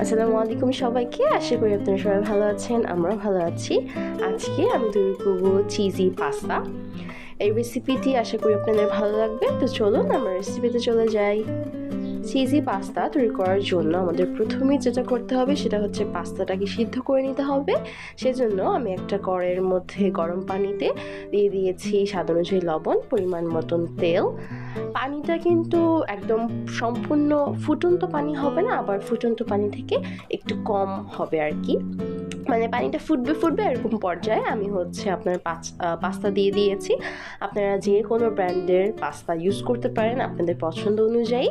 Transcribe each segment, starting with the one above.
আসসালামু আলাইকুম সবাইকে। আশা করি আপনারা সবাই ভালো আছেন, আমরাও ভালো আছি। আজকে আমি তৈরি করব চিজি পাস্তা। এই রেসিপিটি আশা করি আপনাদের ভালো লাগবে। তো চলুন আমরা রেসিপিতে চলে যাই। চিজি পাস্তা তৈরি করার জন্য আমাদের প্রথমেই যেটা করতে হবে সেটা হচ্ছে পাস্তাটাকে সিদ্ধ করে নিতে হবে। সেজন্য আমি একটা কড়াইয়ের মধ্যে গরম পানিতে দিয়ে দিয়েছি স্বাদ অনুযায়ী লবণ, পরিমাণ মতন তেল। পানিটা কিন্তু একদম সম্পূর্ণ ফুটন্ত পানি হবে না, আবার ফুটন্ত পানি থেকে একটু কম হবে আর কি। মানে পানিটা ফুটবে এরকম পর্যায়ে আমি হচ্ছে আপনার পাস্তা দিয়ে দিয়েছি। আপনারা যে কোনো ব্র্যান্ডের পাস্তা ইউজ করতে পারেন আপনাদের পছন্দ অনুযায়ী।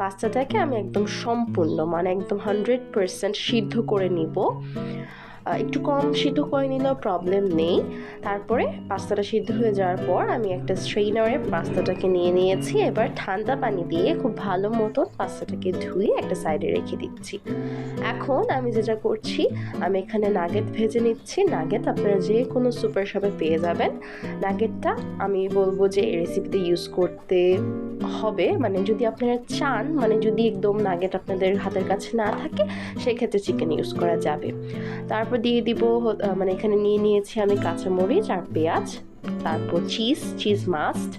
পাস্তাটাকে আমি একদম সম্পূর্ণ মানে একদম 100% সিদ্ধ করে নিব। একটু কম সিদ্ধ করে নিলেও প্রবলেম নেই। তারপরে পাস্তাটা সিদ্ধ হয়ে যাওয়ার পর আমি একটা স্ট্রেইনারে পাস্তাটাকে নিয়ে নিয়েছি। এবার ঠান্ডা পানি দিয়ে খুব ভালো মতো পাস্তাটাকে ধুয়ে একটা সাইডে রেখে দিচ্ছি। এখন আমি যেটা করছি, আমি এখানে নাগেট ভেজে নিচ্ছি। নাগেট আপনারা যে কোনো সুপার শপে পেয়ে যাবেন। নাগেটটা আমি বলবো যে এই রেসিপিতে ইউজ করতে হবে, মানে যদি আপনারা চান, মানে যদি একদম নাগেট আপনাদের হাতের কাছে না থাকে সেক্ষেত্রে চিকেন ইউজ করা যাবে। তারপর দিয়ে দিব মানে এখানে নিয়ে নিয়েছি আমি কাঁচামরিচ আর পেঁয়াজ, তারপর চিজ মাস্ট।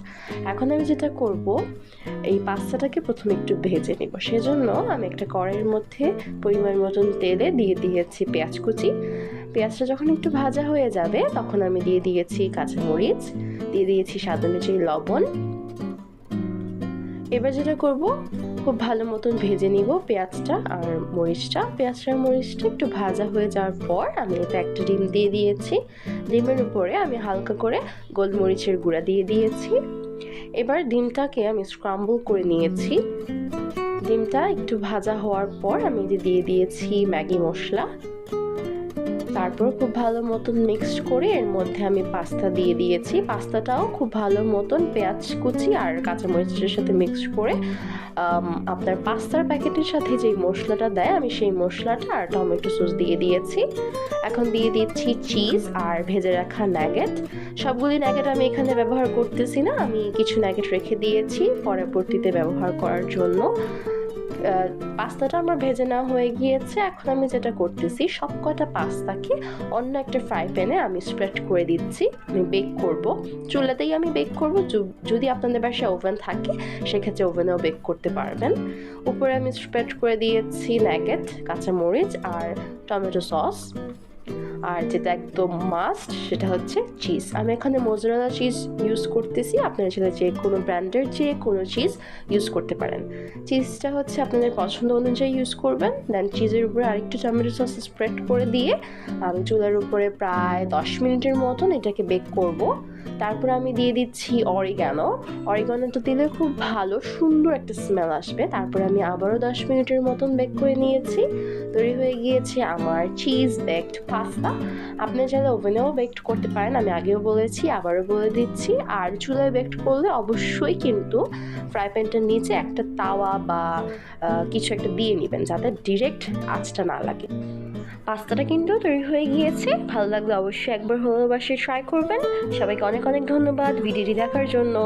এখন আমি যেটা করব, এই পাস্তাটাকে প্রথমে একটু ভেজে নিব। সেজন্য আমি একটা কড়াইয়ের মধ্যে পরিমাণ মতন তেলে দিয়ে দিয়েছি পেঁয়াজ কুচি। পেঁয়াজটা যখন একটু ভাজা হয়ে যাবে তখন আমি দিয়ে দিয়েছি কাঁচামরিচ, দিয়ে দিয়েছি স্বাদ অনুযায়ী লবণ। এবার যেটা করব, খুব ভালো মতন ভেজে নিব পেঁয়াজটা আর মরিচটা। একটু ভাজা হয়ে যাওয়ার পর আমি এতে একটা ডিম দিয়ে দিয়েছি। ডিমের উপরে আমি হালকা করে গোলমরিচের গুঁড়া দিয়ে দিয়েছি। এবার ডিমটাকে আমি স্ক্রাম্বল করে নিয়েছি। ডিমটা একটু ভাজা হওয়ার পর আমি দিয়ে দিয়েছি ম্যাগি মশলা। তারপর খুব ভালো মতন মিক্সড করে এর মধ্যে আমি পাস্তা দিয়ে দিয়েছি। পাস্তাটাও খুব ভালো মতন পেঁয়াজ কুচি আর কাঁচামরিচের সাথে মিক্সড করে আপনার পাস্তার প্যাকেটের সাথে যেই মশলাটা দেয় আমি সেই মশলাটা আর টমেটো সস দিয়ে দিয়েছি। এখন দিয়ে দিচ্ছি চিজ আর ভেজে রাখা নাগেট। সবগুলি নাগেট আমি এখানে ব্যবহার করতেছি না, আমি কিছু নাগেট রেখে দিয়েছি পরবর্তীতে ব্যবহার করার জন্য। পাস্তাটা আমার ভেজে নেওয়া হয়ে গিয়েছে। এখন আমি যেটা করতেছি, সব কটা পাস্তাকে অন্য একটা ফ্রাই প্যানে আমি স্প্রেড করে দিচ্ছি। আমি বেক করব, চুলাতেই আমি বেক করব। যদি আপনাদের বাসায় ওভেন থাকে সেক্ষেত্রে ওভেনেও বেক করতে পারবেন। উপরে আমি স্প্রেড করে দিয়েছি নাগেট, কাঁচামরিচ আর টমেটো সস। আর যেটা একদম মাস্ট সেটা হচ্ছে চিজ। আমি এখানে মোজারেলা চিজ ইউজ করতেছি, আপনারা চাইলে যে কোনো ব্র্যান্ডের যে কোনো চিজ ইউজ করতে পারেন। চিজটা হচ্ছে আপনাদের পছন্দ অনুযায়ী ইউজ করবেন। দেন চিজের উপরে আরেকটু টমেটো সস স্প্রেড করে দিয়ে আমি চুলার উপরে প্রায় 10 মিনিটের মতন এটাকে বেক করব। তারপর আমি দিয়ে দিচ্ছি অরিগানোটা দিলে খুব ভালো সুন্দর একটা স্মেল আসবে। তারপর আমি আবারও 10 মিনিটের মতন বেক করে নিয়েছি। তৈরি হয়ে গিয়েছে আমার চিজ বেকড পাস্তা। আপনি চাইলে ওভেনেও বেকড করতে পারেন, আমি আগেও বলেছি আবারও বলে দিচ্ছি। আর চুলায় বেকড করলে অবশ্যই কিন্তু ফ্রাই প্যানটার নিচে একটা তাওয়া বা কিছু একটা দিয়ে নেবেন যাতে ডিরেক্ট আঁচটা না লাগে। পাস্তাটা কিন্তু তৈরি হয়ে গিয়েছে। ভালো লাগলে অবশ্যই একবার হলেও বাসায় ট্রাই করবেন। সবাইকে অনেক অনেক ধন্যবাদ ভিডিওটি দেখার জন্য।